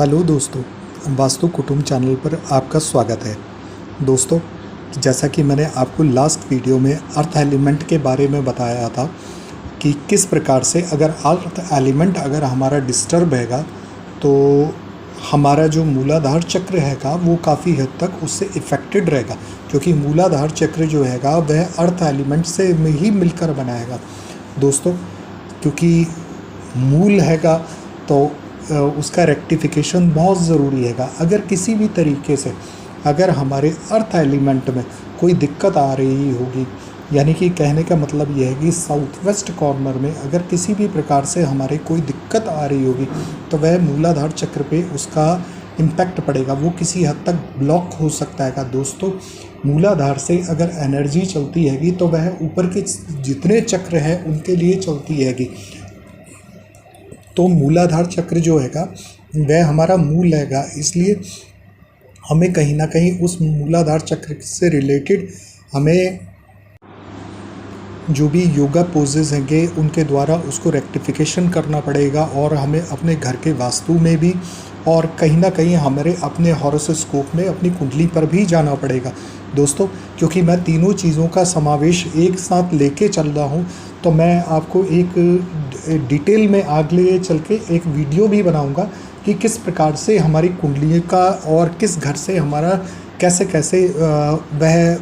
Hello दोस्तों, वास्तु कुटुंब channel पर आपका स्वागत है। दोस्तों, जैसा कि मैंने आपको लास्ट वीडियो में अर्थ एलिमेंट के बारे में बताया था कि किस प्रकार से अगर अर्थ एलिमेंट अगर हमारा डिस्टर्ब हैगा तो हमारा जो मूलाधार चक्र हैगा वो काफ़ी हद तक उससे इफ़ेक्टेड रहेगा, क्योंकि मूलाधार चक्र जो हैगा वह अर्थ एलिमेंट से ही मिलकर बना हैगा। दोस्तों, क्योंकि मूल हैगा तो उसका रेक्टिफिकेशन बहुत ज़रूरी हैगा। अगर किसी भी तरीके से अगर हमारे अर्थ एलिमेंट में कोई दिक्कत आ रही होगी, यानी कि कहने का मतलब यह है कि साउथ वेस्ट कॉर्नर में अगर किसी भी प्रकार से हमारे कोई दिक्कत आ रही होगी तो वह मूलाधार चक्र पे उसका इम्पैक्ट पड़ेगा, वो किसी हद तक ब्लॉक हो सकता है। दोस्तों, मूलाधार से अगर एनर्जी चलती हैगी तो वह ऊपर के जितने चक्र हैं उनके लिए चलती हैगी। तो मूलाधार चक्र जो हैगा वह हमारा मूल हैगा, इसलिए हमें कहीं ना कहीं उस मूलाधार चक्र से रिलेटेड हमें जो भी योगा पोजेज हैंगे उनके द्वारा उसको रेक्टिफिकेशन करना पड़ेगा, और हमें अपने घर के वास्तु में भी और कहीं ना कहीं हमारे अपने हॉरोस्कोप में अपनी कुंडली पर भी जाना पड़ेगा। दोस्तों, क्योंकि मैं तीनों चीज़ों का समावेश एक साथ लेके चल रहा हूँ तो मैं आपको एक डिटेल में आगे चल के एक वीडियो भी बनाऊँगा कि किस प्रकार से हमारी कुंडली का और किस घर से हमारा कैसे कैसे वह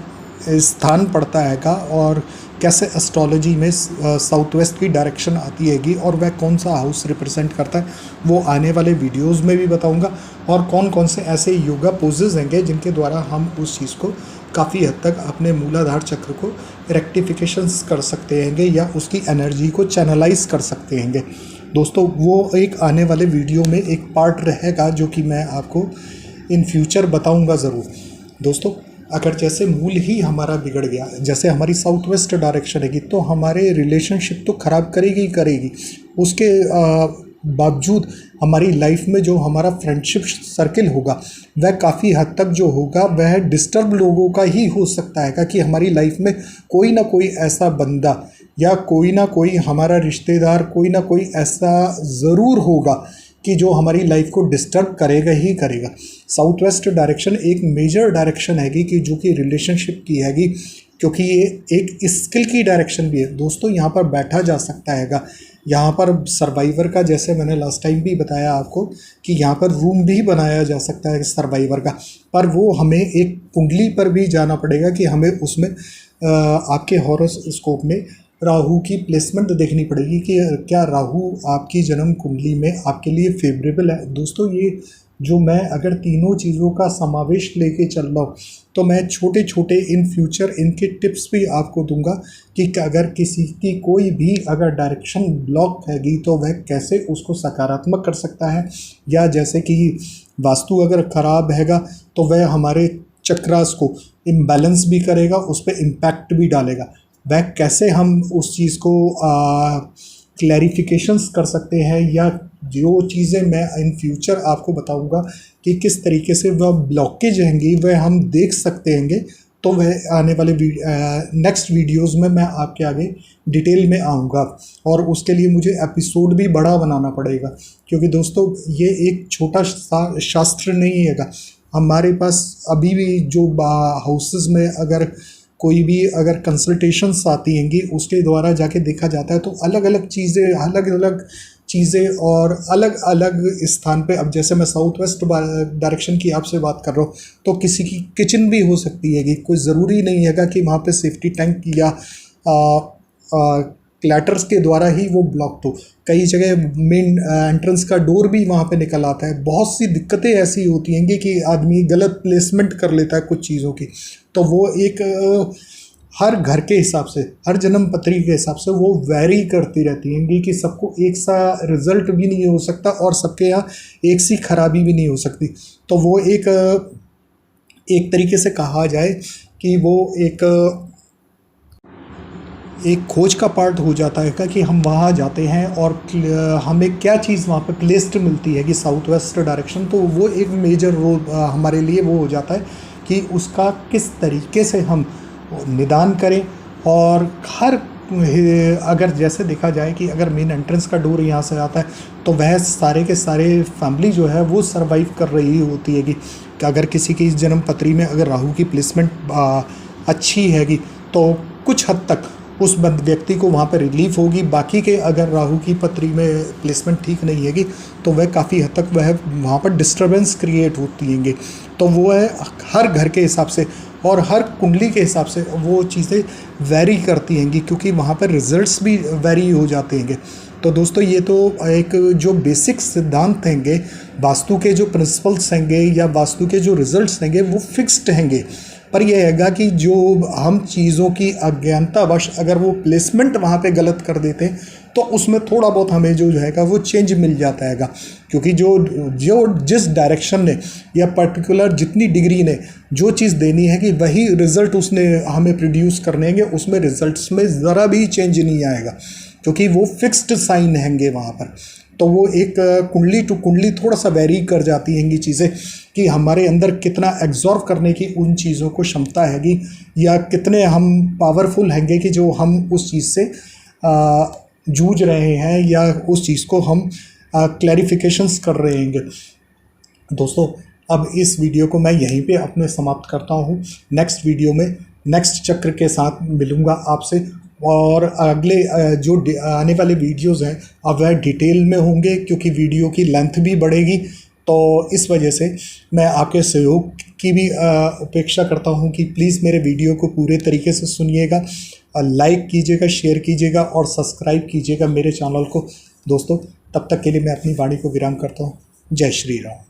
स्थान पड़ता हैगा और कैसे एस्ट्रोलॉजी में साउथ वेस्ट की डायरेक्शन आती हैगी और वह कौन सा हाउस रिप्रेजेंट करता है, वो आने वाले वीडियोस में भी बताऊंगा। और कौन कौन से ऐसे योगा पोजेज हैंगे जिनके द्वारा हम उस चीज़ को काफ़ी हद तक अपने मूलाधार चक्र को रेक्टिफिकेशंस कर सकते हैंगे या उसकी एनर्जी को चैनलाइज कर सकते हैंगे। दोस्तों, वो एक आने वाले वीडियो में एक पार्ट रहेगा जो कि मैं आपको इन फ्यूचर बताऊँगा ज़रूर। दोस्तों, अगर जैसे मूल ही हमारा बिगड़ गया, जैसे हमारी साउथ वेस्ट डायरेक्शन हैगी तो हमारे रिलेशनशिप तो ख़राब करेगी ही करेगी, उसके बावजूद हमारी लाइफ में जो हमारा फ्रेंडशिप सर्किल होगा वह काफ़ी हद तक जो होगा वह डिस्टर्ब लोगों का ही हो सकता है कि हमारी लाइफ में कोई ना कोई ऐसा बंदा या कोई ना कोई हमारा रिश्तेदार कोई ना कोई ऐसा ज़रूर होगा कि जो हमारी लाइफ को डिस्टर्ब करेगा ही करेगा। साउथ वेस्ट डायरेक्शन एक मेजर डायरेक्शन हैगी कि जो कि रिलेशनशिप की हैगी, क्योंकि ये एक स्किल की डायरेक्शन भी है। दोस्तों, यहाँ पर बैठा जा सकता हैगा, यहाँ पर सर्वाइवर का, जैसे मैंने लास्ट टाइम भी बताया आपको कि यहाँ पर रूम भी बनाया जा सकता है सर्वाइवर का, पर वो हमें एक कुंडली पर भी जाना पड़ेगा कि हमें उसमें आपके हॉरोस्कोप में राहु की प्लेसमेंट देखनी पड़ेगी कि क्या राहु आपकी जन्म कुंडली में आपके लिए फेवरेबल है। दोस्तों, ये जो मैं अगर तीनों चीज़ों का समावेश लेके चल रहा हूँ तो मैं छोटे छोटे इन फ्यूचर इनके टिप्स भी आपको दूंगा कि अगर किसी की कोई भी अगर डायरेक्शन ब्लॉक हैगी तो वह कैसे उसको सकारात्मक कर सकता है, या जैसे कि वास्तु अगर ख़राब हैगा तो वह हमारे चक्रास को इम्बैलेंस भी करेगा, उस पर इम्पैक्ट भी डालेगा। वह कैसे हम उस चीज़ को क्लैरिफिकेशंस कर सकते हैं, या जो चीज़ें मैं इन फ्यूचर आपको बताऊंगा कि किस तरीके से वह ब्लॉकेज हैंगी वह हम देख सकते हैंगे, तो वह आने वाले नेक्स्ट वीडियोस में मैं आपके आगे डिटेल में आऊँगा। और उसके लिए मुझे एपिसोड भी बड़ा बनाना पड़ेगा, क्योंकि दोस्तों ये एक छोटा शास्त्र नहीं हैगा। हमारे पास अभी भी जो हाउसेस में अगर कोई भी अगर कंसल्टेशंस आती हैंगी उसके द्वारा जाके देखा जाता है तो अलग अलग चीज़ें और अलग अलग स्थान पे, अब जैसे मैं साउथ वेस्ट डायरेक्शन की आपसे बात कर रहा हूँ तो किसी की किचन भी हो सकती है, कोई ज़रूरी नहीं हैगा कि वहाँ पे सेफ्टी टैंक या क्लैटर्स के द्वारा ही वो ब्लॉक हो। कई जगह मेन एंट्रेंस का डोर भी वहाँ पे निकल आता है। बहुत सी दिक्कतें ऐसी होती हैं कि आदमी गलत प्लेसमेंट कर लेता है कुछ चीज़ों की, तो वो एक हर घर के हिसाब से, हर जन्म पत्री के हिसाब से वो वैरी करती रहती हैं कि सबको एक सा रिज़ल्ट भी नहीं हो सकता और सबके यहाँ एक सी खराबी भी नहीं हो सकती। तो वो एक तरीके से कहा जाए कि वो एक खोज का पार्ट हो जाता है कि हम वहाँ जाते हैं और हमें क्या चीज़ वहाँ पे प्लेस्ड मिलती है कि साउथ वेस्ट डायरेक्शन, तो वो एक मेजर रोल हमारे लिए वो हो जाता है कि उसका किस तरीके से हम निदान करें। और हर अगर जैसे देखा जाए कि अगर मेन एंट्रेंस का डोर यहाँ से आता है तो वह सारे के सारे फैमिली जो है वो सरवाइव कर रही होती है कि अगर किसी की जन्म पत्री में अगर राहु की प्लेसमेंट अच्छी हैगी तो कुछ हद तक उस व्यक्ति को वहाँ पर रिलीफ होगी। बाकी के अगर राहु की पत्री में प्लेसमेंट ठीक नहीं हैगी तो वह काफ़ी हद तक वह वहाँ पर डिस्टर्बेंस क्रिएट होती हैंगे। तो वो है हर घर के हिसाब से और हर कुंडली के हिसाब से वो चीज़ें वैरी करती हैंगी, क्योंकि वहाँ पर रिजल्ट्स भी वैरी हो जाते हैंगे। तो दोस्तों ये तो एक जो बेसिक सिद्धांत हैंगे, वास्तु के जो प्रिंसिपल्स हैंगे या वास्तु के जो रिजल्ट्स हैंगे वो फिक्स्ड हैंगे। पर यह हैगा कि जो हम चीज़ों की अज्ञानतावश अगर वो प्लेसमेंट वहाँ पे गलत कर देते हैं तो उसमें थोड़ा बहुत हमें जो हैगा वो चेंज मिल जाता हैगा, क्योंकि जो जो जिस डायरेक्शन ने या पर्टिकुलर जितनी डिग्री ने जो चीज़ देनी है कि वही रिज़ल्ट उसने हमें प्रोड्यूस करने हैंगे, उसमें रिज़ल्ट्स में ज़रा भी चेंज नहीं आएगा, क्योंकि वो फिक्स्ड साइन हैंगे वहाँ पर। तो वो एक कुंडली टू कुंडली थोड़ा सा वेरी कर जाती हैंगी चीज़ें कि हमारे अंदर कितना एब्जॉर्व करने की उन चीज़ों को क्षमता हैगी या कितने हम पावरफुल हैंगे कि जो हम उस चीज़ से जूझ रहे हैं या उस चीज़ को हम क्लैरिफिकेशंस कर रहे हैंगे। दोस्तों अब इस वीडियो को मैं यहीं पे अपने समाप्त करता हूँ। नेक्स्ट वीडियो में नेक्स्ट चक्र के साथ मिलूँगा आपसे, और अगले जो आने वाले वीडियोज़ हैं अब वह डिटेल में होंगे, क्योंकि वीडियो की लेंथ भी बढ़ेगी। तो इस वजह से मैं आपके सहयोग की भी अपेक्षा करता हूं कि प्लीज़ मेरे वीडियो को पूरे तरीके से सुनिएगा, लाइक कीजिएगा, शेयर कीजिएगा और सब्सक्राइब कीजिएगा मेरे चैनल को। दोस्तों तब तक के लिए मैं अपनी वाणी को विराम करता हूं। जय श्री राम।